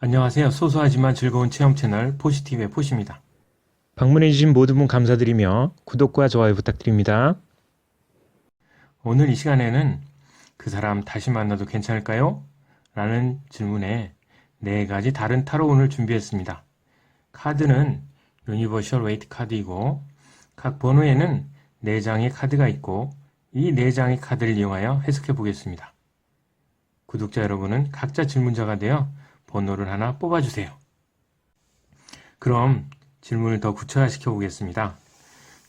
안녕하세요. 소소하지만 즐거운 체험 채널 포시티브의 포시입니다. 방문해주신 모든 분 감사드리며 구독과 좋아요 부탁드립니다. 오늘 이 시간에는 그 사람 다시 만나도 괜찮을까요? 라는 질문에 4가지 다른 타로운을 준비했습니다. 카드는 유니버셜 웨이트 카드이고 각 번호에는 4장의 카드가 있고 이 4장의 카드를 이용하여 해석해 보겠습니다. 구독자 여러분은 각자 질문자가 되어 번호를 하나 뽑아주세요. 그럼 질문을 더 구체화시켜 보겠습니다.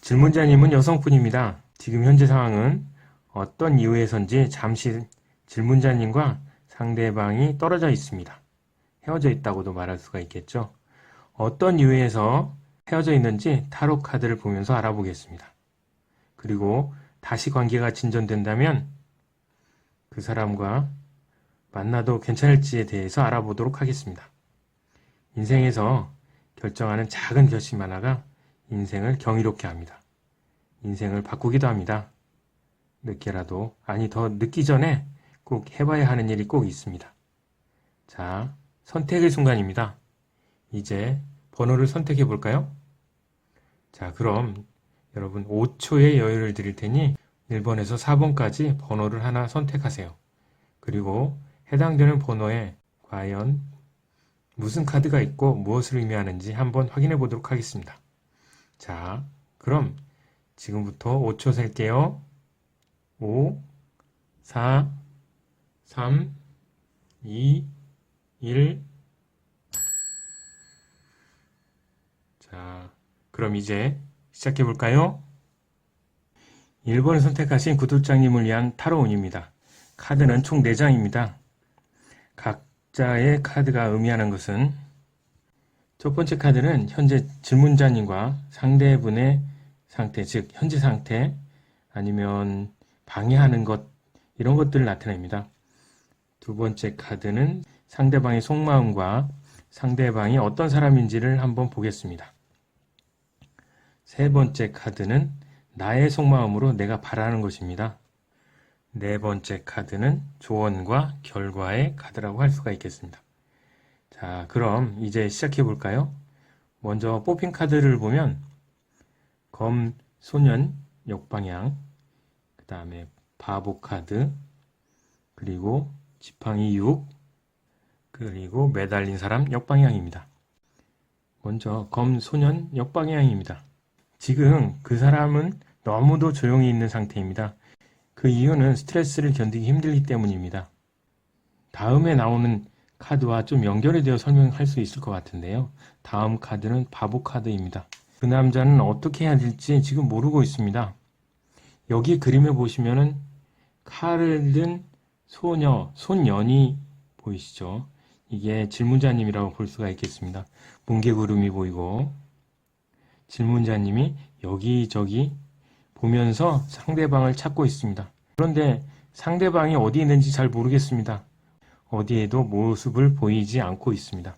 질문자님은 여성분입니다. 지금 현재 상황은 어떤 이유에선지 잠시 질문자님과 상대방이 떨어져 있습니다. 헤어져 있다고도 말할 수가 있겠죠. 어떤 이유에서 헤어져 있는지 타로 카드를 보면서 알아보겠습니다. 그리고 다시 관계가 진전된다면 그 사람과 만나도 괜찮을지에 대해서 알아보도록 하겠습니다. 인생에서 결정하는 작은 결심 하나가 인생을 경이롭게 합니다. 인생을 바꾸기도 합니다. 늦게라도, 아니 더 늦기 전에 꼭 해봐야 하는 일이 꼭 있습니다. 자, 선택의 순간입니다. 이제 번호를 선택해 볼까요? 자, 그럼 여러분 5초의 여유를 드릴 테니 1번에서 4번까지 번호를 하나 선택하세요. 그리고 해당되는 번호에 과연 무슨 카드가 있고 무엇을 의미하는지 한번 확인해 보도록 하겠습니다. 자, 그럼 지금부터 5초 셀게요. 5, 4, 3, 2, 1. 자, 그럼 이제 시작해 볼까요? 1번을 선택하신 구독자님을 위한 타로운입니다. 카드는 총 4장입니다. 각자의 카드가 의미하는 것은 첫 번째 카드는 현재 질문자님과 상대분의 상태, 즉 현재 상태 아니면 방해하는 것 이런 것들을 나타냅니다. 두 번째 카드는 상대방의 속마음과 상대방이 어떤 사람인지를 한번 보겠습니다. 세 번째 카드는 나의 속마음으로 내가 바라는 것입니다. 네 번째 카드는 조언과 결과의 카드라고 할 수가 있겠습니다. 자, 그럼 이제 시작해 볼까요? 먼저 뽑힌 카드를 보면 검, 소년, 역방향, 그 다음에 바보 카드, 그리고 지팡이 6, 그리고 매달린 사람 역방향입니다. 먼저 검, 소년, 역방향입니다. 지금 그 사람은 너무도 조용히 있는 상태입니다. 그 이유는 스트레스를 견디기 힘들기 때문입니다. 다음에 나오는 카드와 좀 연결이 되어 설명할 수 있을 것 같은데요. 다음 카드는 바보 카드입니다. 그 남자는 어떻게 해야 될지 지금 모르고 있습니다. 여기 그림을 보시면은 칼을 든 소녀, 손연이 보이시죠? 이게 질문자님이라고 볼 수가 있겠습니다. 뭉게구름이 보이고 질문자님이 여기저기 보면서 상대방을 찾고 있습니다. 그런데 상대방이 어디 있는지 잘 모르겠습니다. 어디에도 모습을 보이지 않고 있습니다.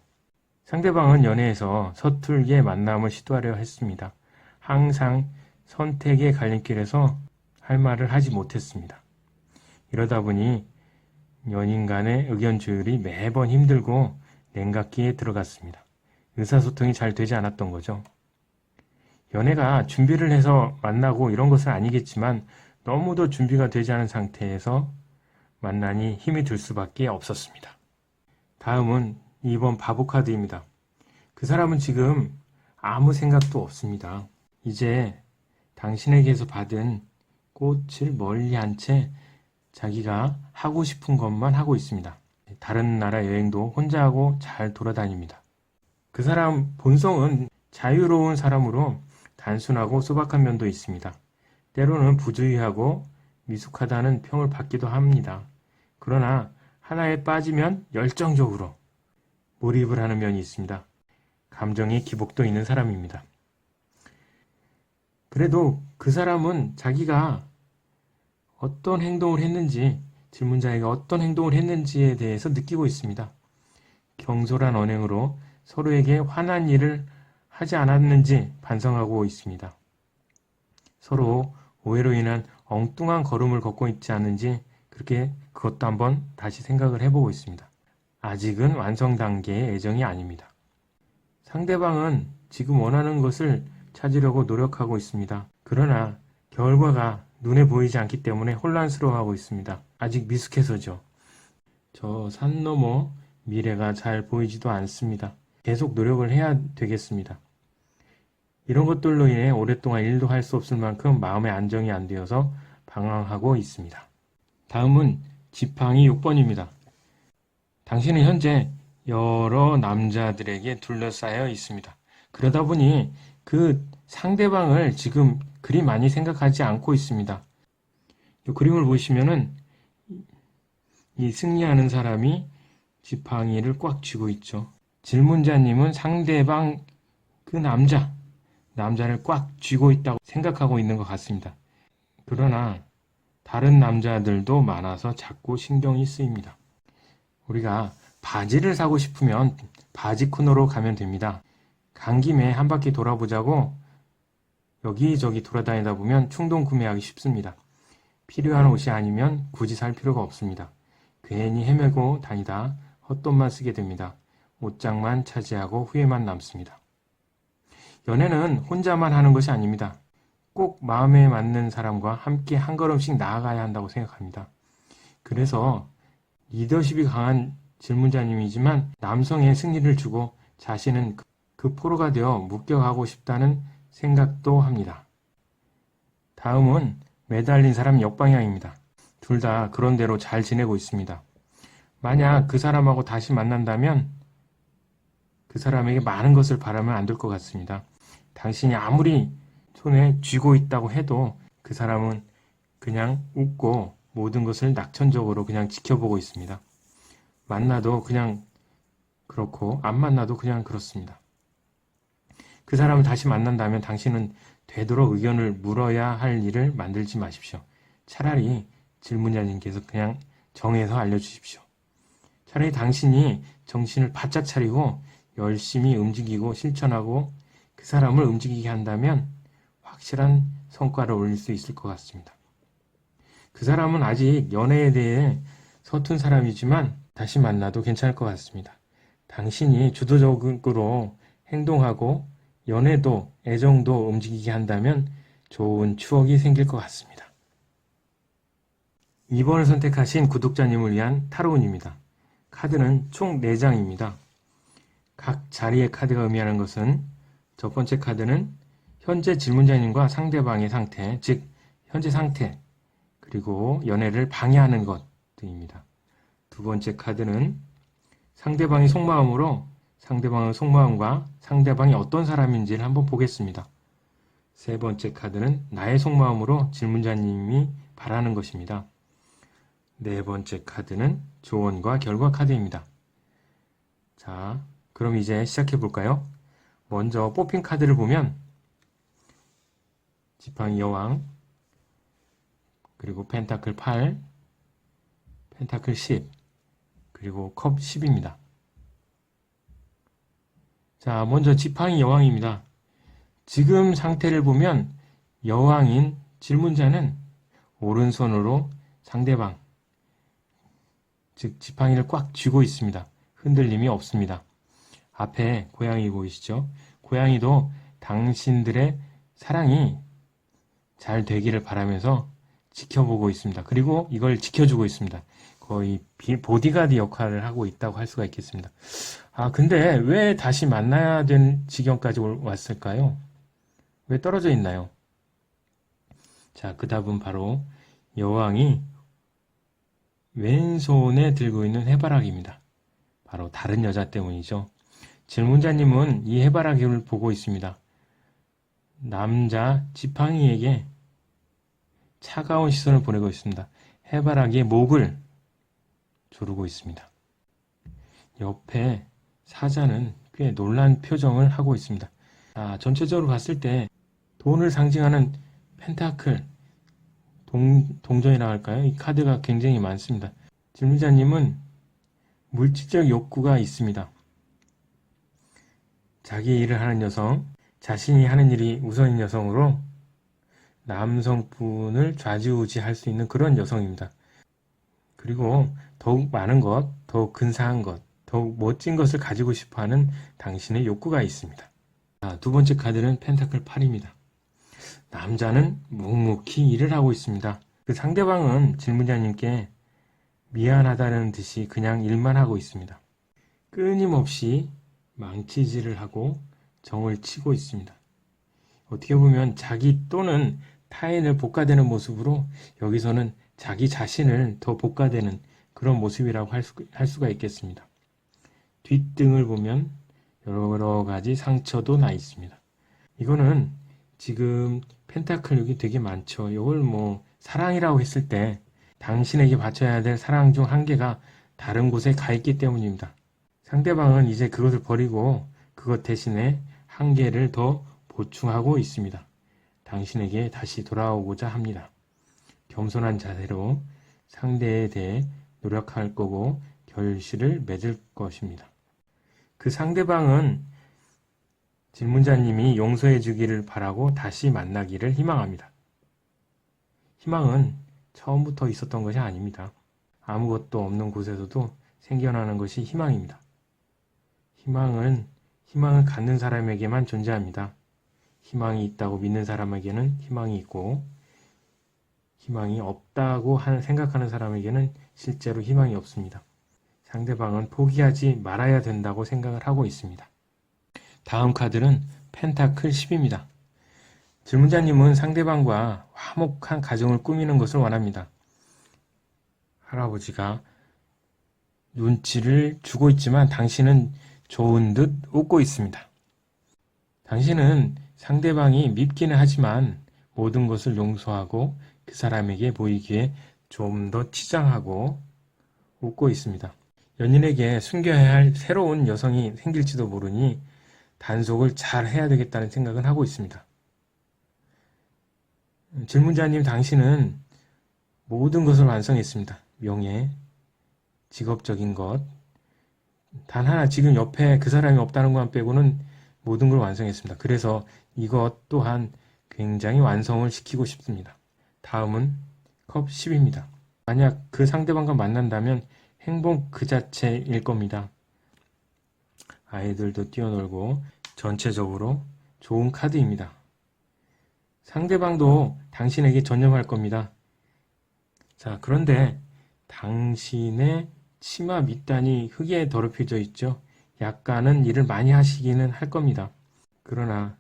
상대방은 연애에서 서툴게 만남을 시도하려 했습니다. 항상 선택의 갈림길에서 할 말을 하지 못했습니다. 이러다 보니 연인 간의 의견 조율이 매번 힘들고 냉각기에 들어갔습니다. 의사소통이 잘 되지 않았던 거죠. 연애가 준비를 해서 만나고 이런 것은 아니겠지만 너무도 준비가 되지 않은 상태에서 만나니 힘이 들 수밖에 없었습니다. 다음은 2번 바보 카드입니다. 그 사람은 지금 아무 생각도 없습니다. 이제 당신에게서 받은 꽃을 멀리 한 채 자기가 하고 싶은 것만 하고 있습니다. 다른 나라 여행도 혼자 하고 잘 돌아다닙니다. 그 사람 본성은 자유로운 사람으로 단순하고 소박한 면도 있습니다. 때로는 부주의하고 미숙하다는 평을 받기도 합니다. 그러나 하나에 빠지면 열정적으로 몰입을 하는 면이 있습니다. 감정의 기복도 있는 사람입니다. 그래도 그 사람은 자기가 어떤 행동을 했는지, 질문자에게 어떤 행동을 했는지에 대해서 느끼고 있습니다. 경솔한 언행으로 서로에게 화난 일을 하지 않았는지 반성하고 있습니다. 서로 오해로 인한 엉뚱한 걸음을 걷고 있지 않는지 그렇게 그것도 한번 다시 생각을 해보고 있습니다. 아직은 완성 단계의 애정이 아닙니다. 상대방은 지금 원하는 것을 찾으려고 노력하고 있습니다. 그러나 결과가 눈에 보이지 않기 때문에 혼란스러워하고 있습니다. 아직 미숙해서죠. 저 산 너머 미래가 잘 보이지도 않습니다. 계속 노력을 해야 되겠습니다. 이런 것들로 인해 오랫동안 일도 할 수 없을 만큼 마음의 안정이 안 되어서 방황하고 있습니다. 다음은 지팡이 6번입니다. 당신은 현재 여러 남자들에게 둘러싸여 있습니다. 그러다 보니 그 상대방을 지금 그리 많이 생각하지 않고 있습니다. 이 그림을 보시면은 이 승리하는 사람이 지팡이를 꽉 쥐고 있죠. 질문자님은 상대방 그 남자를 꽉 쥐고 있다고 생각하고 있는 것 같습니다. 그러나 다른 남자들도 많아서 자꾸 신경이 쓰입니다. 우리가 바지를 사고 싶으면 바지 코너로 가면 됩니다. 간 김에 한 바퀴 돌아보자고 여기저기 돌아다니다 보면 충동 구매하기 쉽습니다. 필요한 옷이 아니면 굳이 살 필요가 없습니다. 괜히 헤매고 다니다 헛돈만 쓰게 됩니다. 옷장만 차지하고 후회만 남습니다. 연애는 혼자만 하는 것이 아닙니다. 꼭 마음에 맞는 사람과 함께 한 걸음씩 나아가야 한다고 생각합니다. 그래서 리더십이 강한 질문자님이지만 남성의 승리를 주고 자신은 그 포로가 되어 묶여가고 싶다는 생각도 합니다. 다음은 매달린 사람 역방향입니다. 둘 다 그런 대로 잘 지내고 있습니다. 만약 그 사람하고 다시 만난다면 그 사람에게 많은 것을 바라면 안 될 것 같습니다. 당신이 아무리 손에 쥐고 있다고 해도 그 사람은 그냥 웃고 모든 것을 낙천적으로 그냥 지켜보고 있습니다. 만나도 그냥 그렇고 안 만나도 그냥 그렇습니다. 그 사람을 다시 만난다면 당신은 되도록 의견을 물어야 할 일을 만들지 마십시오. 차라리 질문자님께서 그냥 정해서 알려주십시오. 차라리 당신이 정신을 바짝 차리고 열심히 움직이고 실천하고 그 사람을 움직이게 한다면 확실한 성과를 올릴 수 있을 것 같습니다. 그 사람은 아직 연애에 대해 서툰 사람이지만 다시 만나도 괜찮을 것 같습니다. 당신이 주도적으로 행동하고 연애도 애정도 움직이게 한다면 좋은 추억이 생길 것 같습니다. 2번을 선택하신 구독자님을 위한 타로운입니다. 카드는 총 4장입니다. 각 자리의 카드가 의미하는 것은 첫 번째 카드는 현재 질문자님과 상대방의 상태, 즉 현재 상태, 그리고 연애를 방해하는 것 등입니다. 두 번째 카드는 상대방의 속마음으로 상대방의 속마음과 상대방이 어떤 사람인지를 한번 보겠습니다. 세 번째 카드는 나의 속마음으로 질문자님이 바라는 것입니다. 네 번째 카드는 조언과 결과 카드입니다. 자, 그럼 이제 시작해 볼까요? 먼저 뽑힌 카드를 보면 지팡이 여왕, 그리고 펜타클 8, 펜타클 10, 그리고 컵 10입니다. 자, 먼저 지팡이 여왕입니다. 지금 상태를 보면 여왕인 질문자는 오른손으로 상대방, 즉 지팡이를 꽉 쥐고 있습니다. 흔들림이 없습니다. 앞에 고양이 보이시죠? 고양이도 당신들의 사랑이 잘 되기를 바라면서 지켜보고 있습니다. 그리고 이걸 지켜주고 있습니다. 거의 보디가드 역할을 하고 있다고 할 수가 있겠습니다. 아, 근데 왜 다시 만나야 된 지경까지 왔을까요? 왜 떨어져 있나요? 자, 그 답은 바로 여왕이 왼손에 들고 있는 해바라기입니다. 바로 다른 여자 때문이죠. 질문자님은 이 해바라기를 보고 있습니다. 남자 지팡이에게 차가운 시선을 보내고 있습니다. 해바라기의 목을 조르고 있습니다. 옆에 사자는 꽤 놀란 표정을 하고 있습니다. 전체적으로 봤을 때 돈을 상징하는 펜타클, 동전이라고 할까요? 이 카드가 굉장히 많습니다. 질문자님은 물질적 욕구가 있습니다. 자기 일을 하는 여성, 자신이 하는 일이 우선인 여성으로 남성분을 좌지우지할 수 있는 그런 여성입니다. 그리고 더욱 많은 것, 더욱 근사한 것, 더욱 멋진 것을 가지고 싶어하는 당신의 욕구가 있습니다. 자, 두 번째 카드는 펜타클 8입니다. 남자는 묵묵히 일을 하고 있습니다. 그 상대방은 질문자님께 미안하다는 듯이 그냥 일만 하고 있습니다. 끊임없이 망치질을 하고 정을 치고 있습니다. 어떻게 보면 자기 또는 타인을 볶아대는 모습으로 여기서는 자기 자신을 더 볶아대는 그런 모습이라고 할 수가 있겠습니다. 뒷등을 보면 여러 가지 상처도 나 있습니다. 이거는 지금 펜타클 6이 되게 많죠. 이걸 사랑이라고 했을 때 당신에게 바쳐야 될 사랑 중 한 개가 다른 곳에 가 있기 때문입니다. 상대방은 이제 그것을 버리고 그것 대신에 한 개를 더 보충하고 있습니다. 당신에게 다시 돌아오고자 합니다. 겸손한 자세로 상대에 대해 노력할 거고 결실을 맺을 것입니다. 그 상대방은 질문자님이 용서해 주기를 바라고 다시 만나기를 희망합니다. 희망은 처음부터 있었던 것이 아닙니다. 아무것도 없는 곳에서도 생겨나는 것이 희망입니다. 희망을 갖는 사람에게만 존재합니다. 희망이 있다고 믿는 사람에게는 희망이 있고, 희망이 없다고 생각하는 사람에게는 실제로 희망이 없습니다. 상대방은 포기하지 말아야 된다고 생각을 하고 있습니다. 다음 카드는 펜타클 10입니다. 질문자님은 상대방과 화목한 가정을 꾸미는 것을 원합니다. 할아버지가 눈치를 주고 있지만 당신은 좋은 듯 웃고 있습니다. 당신은 상대방이 밉기는 하지만 모든 것을 용서하고 그 사람에게 보이기에 좀 더 치장하고 웃고 있습니다. 연인에게 숨겨야 할 새로운 여성이 생길지도 모르니 단속을 잘 해야 되겠다는 생각은 하고 있습니다. 질문자님, 당신은 모든 것을 완성했습니다. 명예, 직업적인 것, 단 하나 지금 옆에 그 사람이 없다는 것만 빼고는 모든 걸 완성했습니다. 그래서 이것 또한 굉장히 완성을 시키고 싶습니다. 다음은 컵 10입니다. 만약 그 상대방과 만난다면 행복 그 자체일 겁니다. 아이들도 뛰어놀고 전체적으로 좋은 카드입니다. 상대방도 당신에게 전념할 겁니다. 자, 그런데 당신의 치마 밑단이 흙에 더럽혀져 있죠. 약간은 일을 많이 하시기는 할 겁니다. 그러나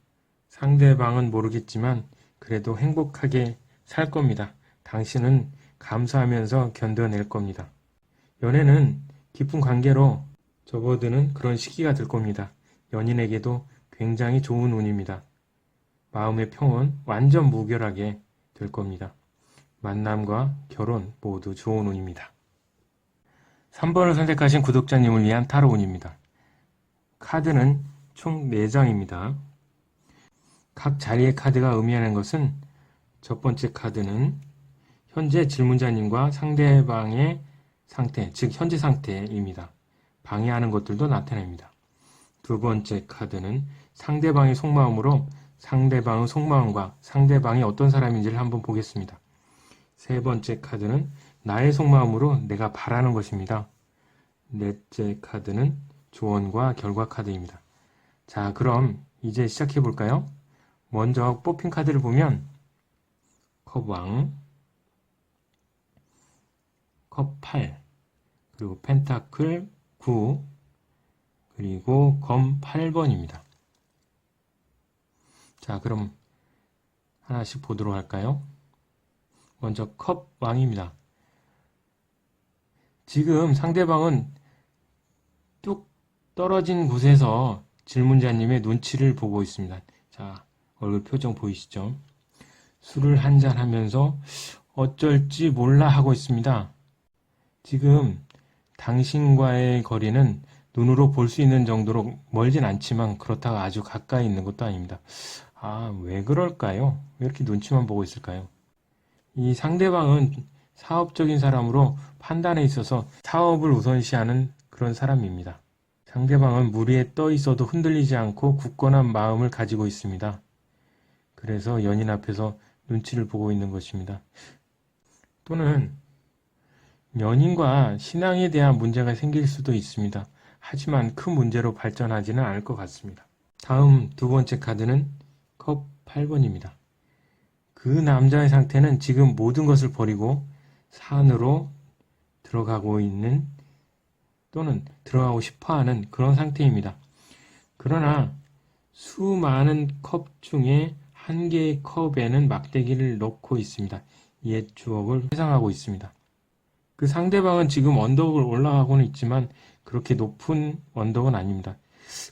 상대방은 모르겠지만 그래도 행복하게 살 겁니다. 당신은 감사하면서 견뎌낼 겁니다. 연애는 깊은 관계로 접어드는 그런 시기가 될 겁니다. 연인에게도 굉장히 좋은 운입니다. 마음의 평온 완전 무결하게 될 겁니다. 만남과 결혼 모두 좋은 운입니다. 3번을 선택하신 구독자님을 위한 타로 운입니다. 카드는 총 4장입니다. 각 자리의 카드가 의미하는 것은 첫 번째 카드는 현재 질문자님과 상대방의 상태, 즉 현재 상태입니다. 방해하는 것들도 나타냅니다. 두 번째 카드는 상대방의 속마음으로 상대방의 속마음과 상대방이 어떤 사람인지를 한번 보겠습니다. 세 번째 카드는 나의 속마음으로 내가 바라는 것입니다. 넷째 카드는 조언과 결과 카드입니다. 자, 그럼 이제 시작해 볼까요? 먼저 뽑힌 카드를 보면 컵왕, 컵 8, 그리고 펜타클 9, 그리고 검 8번입니다. 자, 그럼 하나씩 보도록 할까요? 먼저 컵 왕입니다. 지금 상대방은 뚝 떨어진 곳에서 질문자님의 눈치를 보고 있습니다. 자, 얼굴 표정 보이시죠? 술을 한잔 하면서 어쩔지 몰라 하고 있습니다. 지금 당신과의 거리는 눈으로 볼 수 있는 정도로 멀진 않지만 그렇다고 아주 가까이 있는 것도 아닙니다. 아, 왜 그럴까요? 왜 이렇게 눈치만 보고 있을까요? 이 상대방은 사업적인 사람으로 판단에 있어서 사업을 우선시하는 그런 사람입니다. 상대방은 물 위에 떠 있어도 흔들리지 않고 굳건한 마음을 가지고 있습니다. 그래서 연인 앞에서 눈치를 보고 있는 것입니다. 또는 연인과 신앙에 대한 문제가 생길 수도 있습니다. 하지만 큰 문제로 발전하지는 않을 것 같습니다. 다음 두 번째 카드는 컵 8번입니다. 그 남자의 상태는 지금 모든 것을 버리고 산으로 들어가고 있는 또는 들어가고 싶어하는 그런 상태입니다. 그러나 수많은 컵 중에 한 개의 컵에는 막대기를 넣고 있습니다. 옛 추억을 회상하고 있습니다. 그 상대방은 지금 언덕을 올라가고는 있지만 그렇게 높은 언덕은 아닙니다.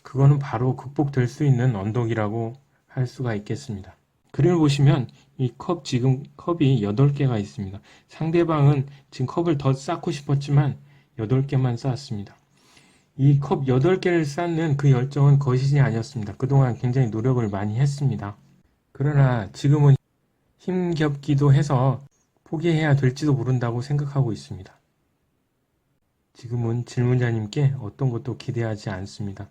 그거는 바로 극복될 수 있는 언덕이라고 할 수가 있겠습니다. 그림을 보시면 이 지금 컵이 8개가 있습니다. 상대방은 지금 컵을 더 쌓고 싶었지만 8개만 쌓았습니다. 이 컵 8개를 쌓는 그 열정은 거짓이 아니었습니다. 그동안 굉장히 노력을 많이 했습니다. 그러나 지금은 힘겹기도 해서 포기해야 될지도 모른다고 생각하고 있습니다. 지금은 질문자님께 어떤 것도 기대하지 않습니다.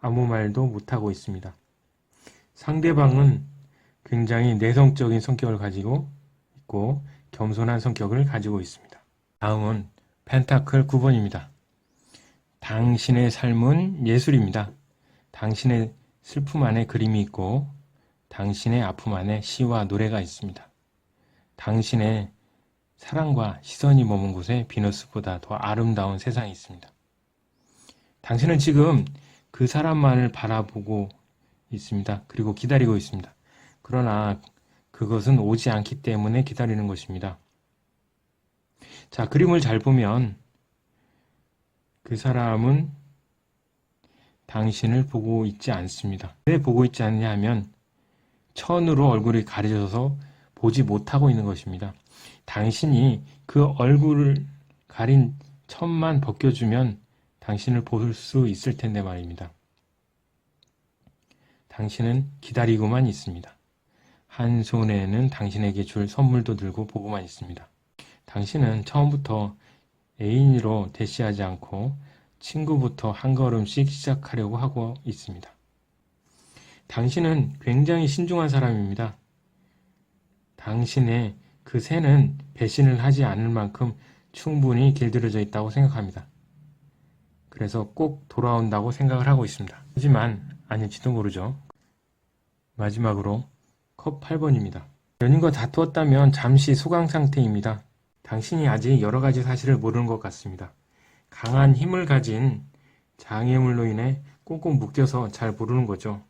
아무 말도 못하고 있습니다. 상대방은 굉장히 내성적인 성격을 가지고 있고 겸손한 성격을 가지고 있습니다. 다음은 펜타클 9번입니다. 당신의 삶은 예술입니다. 당신의 슬픔 안에 그림이 있고 당신의 아픔 안에 시와 노래가 있습니다. 당신의 사랑과 시선이 머문 곳에 비너스보다 더 아름다운 세상이 있습니다. 당신은 지금 그 사람만을 바라보고 있습니다. 그리고 기다리고 있습니다. 그러나 그것은 오지 않기 때문에 기다리는 것입니다. 자, 그림을 잘 보면 그 사람은 당신을 보고 있지 않습니다. 왜 보고 있지 않냐 하면 천으로 얼굴이 가려져서 보지 못하고 있는 것입니다. 당신이 그 얼굴을 가린 천만 벗겨주면 당신을 볼 수 있을 텐데 말입니다. 당신은 기다리고만 있습니다. 한 손에는 당신에게 줄 선물도 들고 보고만 있습니다. 당신은 처음부터 애인으로 대시하지 않고 친구부터 한 걸음씩 시작하려고 하고 있습니다. 당신은 굉장히 신중한 사람입니다. 당신의 그 새는 배신을 하지 않을 만큼 충분히 길들여져 있다고 생각합니다. 그래서 꼭 돌아온다고 생각을 하고 있습니다. 하지만 아닐지도 모르죠. 마지막으로 컵 8번입니다. 연인과 다투었다면 잠시 소강 상태입니다. 당신이 아직 여러 가지 사실을 모르는 것 같습니다. 강한 힘을 가진 장애물로 인해 꽁꽁 묶여서 잘 모르는 거죠.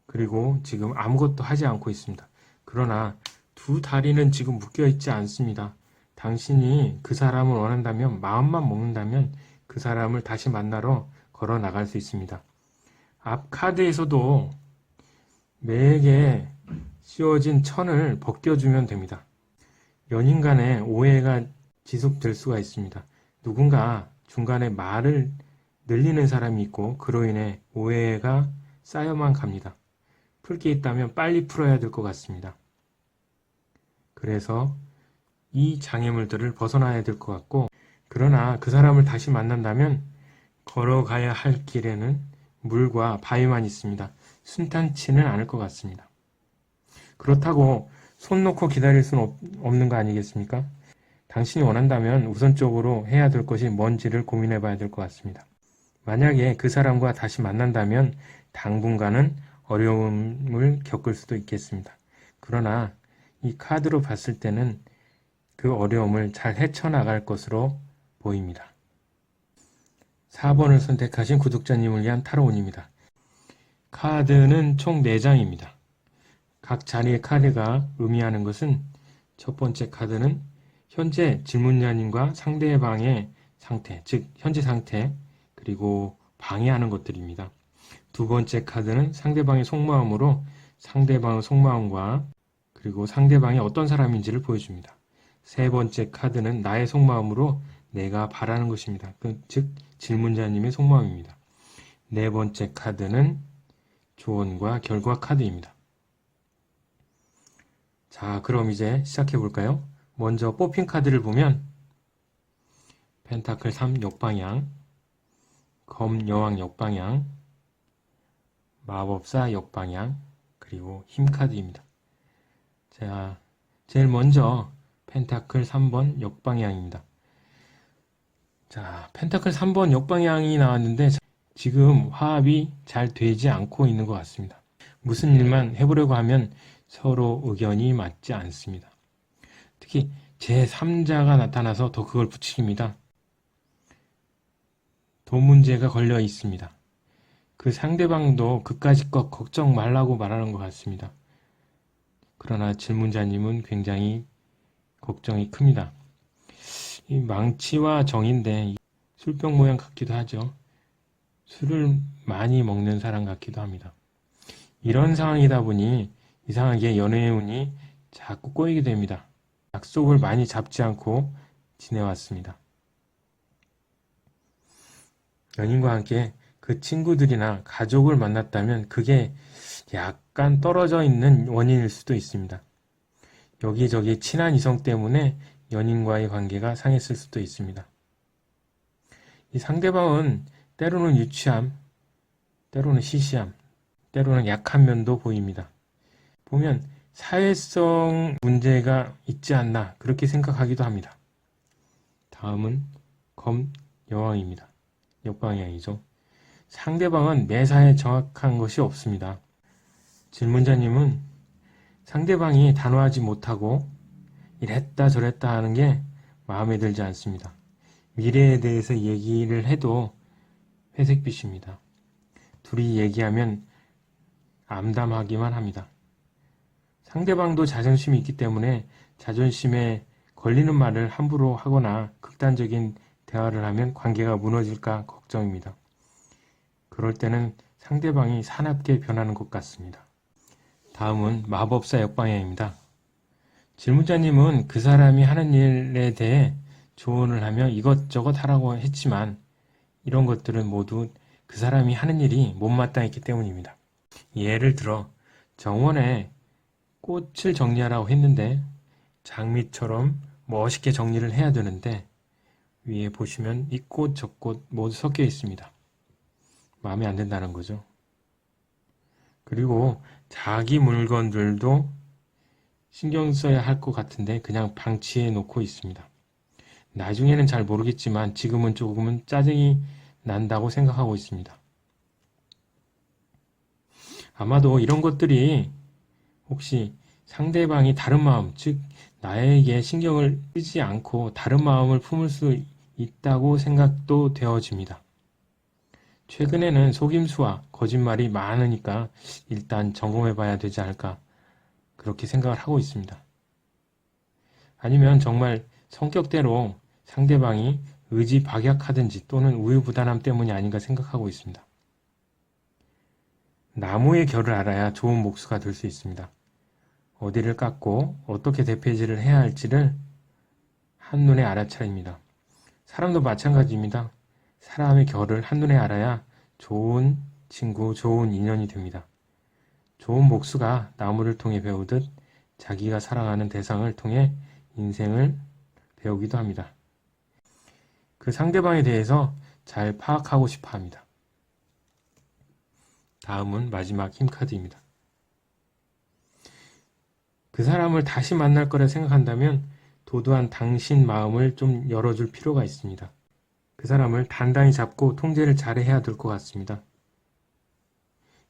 그리고 지금 아무것도 하지 않고 있습니다. 그러나 두 다리는 지금 묶여 있지 않습니다. 당신이 그 사람을 원한다면, 마음만 먹는다면 그 사람을 다시 만나러 걸어 나갈 수 있습니다. 앞 카드에서도 매에게 씌워진 천을 벗겨주면 됩니다. 연인 간의 오해가 지속될 수가 있습니다. 누군가 중간에 말을 늘리는 사람이 있고 그로 인해 오해가 쌓여만 갑니다. 풀 게 있다면 빨리 풀어야 될 것 같습니다. 그래서 이 장애물들을 벗어나야 될 것 같고, 그러나 그 사람을 다시 만난다면 걸어가야 할 길에는 물과 바위만 있습니다. 순탄치는 않을 것 같습니다. 그렇다고 손 놓고 기다릴 수는 없는 거 아니겠습니까? 당신이 원한다면 우선적으로 해야 될 것이 뭔지를 고민해 봐야 될 것 같습니다. 만약에 그 사람과 다시 만난다면 당분간은 어려움을 겪을 수도 있겠습니다. 그러나 이 카드로 봤을 때는 그 어려움을 잘 헤쳐나갈 것으로 보입니다. 4번을 선택하신 구독자님을 위한 타로운입니다. 카드는 총 4장입니다. 각 자리의 카드가 의미하는 것은 첫 번째 카드는 현재 질문자님과 상대방의 상태, 즉 현재 상태, 그리고 방해하는 것들입니다. 두 번째 카드는 상대방의 속마음으로 상대방의 속마음과 그리고 상대방이 어떤 사람인지를 보여줍니다. 세 번째 카드는 나의 속마음으로 내가 바라는 것입니다. 즉 질문자님의 속마음입니다. 네 번째 카드는 조언과 결과 카드입니다. 자, 그럼 이제 시작해 볼까요? 먼저 뽑힌 카드를 보면 펜타클 3 역방향, 검 여왕 역방향, 마법사 역방향, 그리고 힘 카드입니다. 자, 제일 먼저 펜타클 3번 역방향입니다. 자, 펜타클 3번 역방향이 나왔는데 지금 화합이 잘 되지 않고 있는 것 같습니다. 무슨 일만 해보려고 하면 서로 의견이 맞지 않습니다. 특히 제3자가 나타나서 더 그걸 부추깁니다. 돈 문제가 걸려 있습니다. 그 상대방도 그까짓 것 걱정 말라고 말하는 것 같습니다. 그러나 질문자님은 굉장히 걱정이 큽니다. 이 망치와 정인데 술병 모양 같기도 하죠. 술을 많이 먹는 사람 같기도 합니다. 이런 상황이다 보니 이상하게 연애의 운이 자꾸 꼬이게 됩니다. 약속을 많이 잡지 않고 지내왔습니다. 연인과 함께 그 친구들이나 가족을 만났다면 그게 약간 떨어져 있는 원인일 수도 있습니다. 여기저기 친한 이성 때문에 연인과의 관계가 상했을 수도 있습니다. 이 상대방은 때로는 유치함, 때로는 시시함, 때로는 약한 면도 보입니다. 보면 사회성 문제가 있지 않나 그렇게 생각하기도 합니다. 다음은 검 여왕입니다. 역방향이죠. 상대방은 매사에 정확한 것이 없습니다. 질문자님은 상대방이 단호하지 못하고 이랬다 저랬다 하는 게 마음에 들지 않습니다. 미래에 대해서 얘기를 해도 회색빛입니다. 둘이 얘기하면 암담하기만 합니다. 상대방도 자존심이 있기 때문에 자존심에 걸리는 말을 함부로 하거나 극단적인 대화를 하면 관계가 무너질까 걱정입니다. 그럴 때는 상대방이 사납게 변하는 것 같습니다. 다음은 마법사 역방향입니다. 질문자님은 그 사람이 하는 일에 대해 조언을 하며 이것저것 하라고 했지만 이런 것들은 모두 그 사람이 하는 일이 못마땅했기 때문입니다. 예를 들어 정원에 꽃을 정리하라고 했는데 장미처럼 멋있게 정리를 해야 되는데 위에 보시면 이 꽃 저 꽃 모두 섞여 있습니다. 마음에 안 든다는 거죠. 그리고 자기 물건들도 신경 써야 할 것 같은데 그냥 방치해 놓고 있습니다. 나중에는 잘 모르겠지만 지금은 조금은 짜증이 난다고 생각하고 있습니다. 아마도 이런 것들이 혹시 상대방이 다른 마음, 즉 나에게 신경을 쓰지 않고 다른 마음을 품을 수 있다고 생각도 되어집니다. 최근에는 속임수와 거짓말이 많으니까 일단 점검해 봐야 되지 않을까 그렇게 생각을 하고 있습니다. 아니면 정말 성격대로 상대방이 의지박약하든지 또는 우유부단함 때문이 아닌가 생각하고 있습니다. 나무의 결을 알아야 좋은 목수가 될 수 있습니다. 어디를 깎고 어떻게 대패질을 해야 할지를 한눈에 알아차립니다. 사람도 마찬가지입니다. 사람의 결을 한눈에 알아야 좋은 친구, 좋은 인연이 됩니다. 좋은 목수가 나무를 통해 배우듯 자기가 사랑하는 대상을 통해 인생을 배우기도 합니다. 그 상대방에 대해서 잘 파악하고 싶어 합니다. 다음은 마지막 힘카드입니다. 그 사람을 다시 만날 거라 생각한다면 도도한 당신 마음을 좀 열어줄 필요가 있습니다. 그 사람을 단단히 잡고 통제를 잘해야 될 것 같습니다.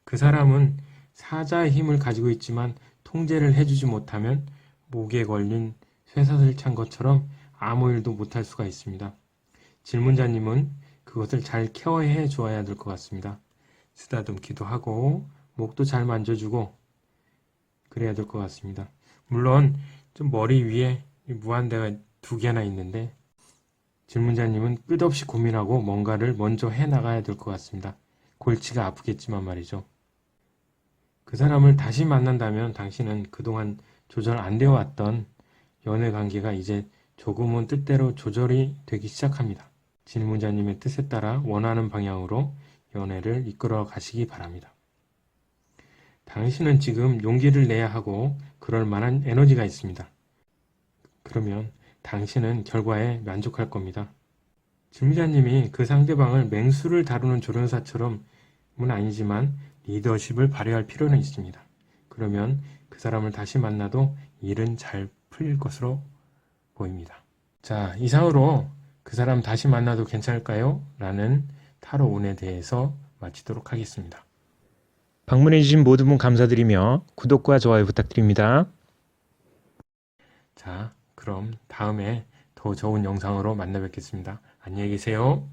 그 사람은 사자의 힘을 가지고 있지만 통제를 해주지 못하면 목에 걸린 쇠사슬 찬 것처럼 아무 일도 못할 수가 있습니다. 질문자님은 그것을 잘 케어해 주어야 될 것 같습니다. 쓰다듬기도 하고 목도 잘 만져주고 그래야 될 것 같습니다. 물론 좀 머리 위에 무한대가 2개나 있는데 질문자님은 끝없이 고민하고 뭔가를 먼저 해나가야 될 것 같습니다. 골치가 아프겠지만 말이죠. 그 사람을 다시 만난다면 당신은 그동안 조절 안 되어 왔던 연애 관계가 이제 조금은 뜻대로 조절이 되기 시작합니다. 질문자님의 뜻에 따라 원하는 방향으로 연애를 이끌어 가시기 바랍니다. 당신은 지금 용기를 내야 하고 그럴 만한 에너지가 있습니다. 그러면 당신은 결과에 만족할 겁니다. 질문자님이 그 상대방을 맹수를 다루는 조련사처럼은 아니지만 리더십을 발휘할 필요는 있습니다. 그러면 그 사람을 다시 만나도 일은 잘 풀릴 것으로 보입니다. 자, 이상으로 그 사람 다시 만나도 괜찮을까요? 라는 타로 운에 대해서 마치도록 하겠습니다. 방문해주신 모든 분 감사드리며 구독과 좋아요 부탁드립니다. 자, 그럼 다음에 더 좋은 영상으로 만나 뵙겠습니다. 안녕히 계세요.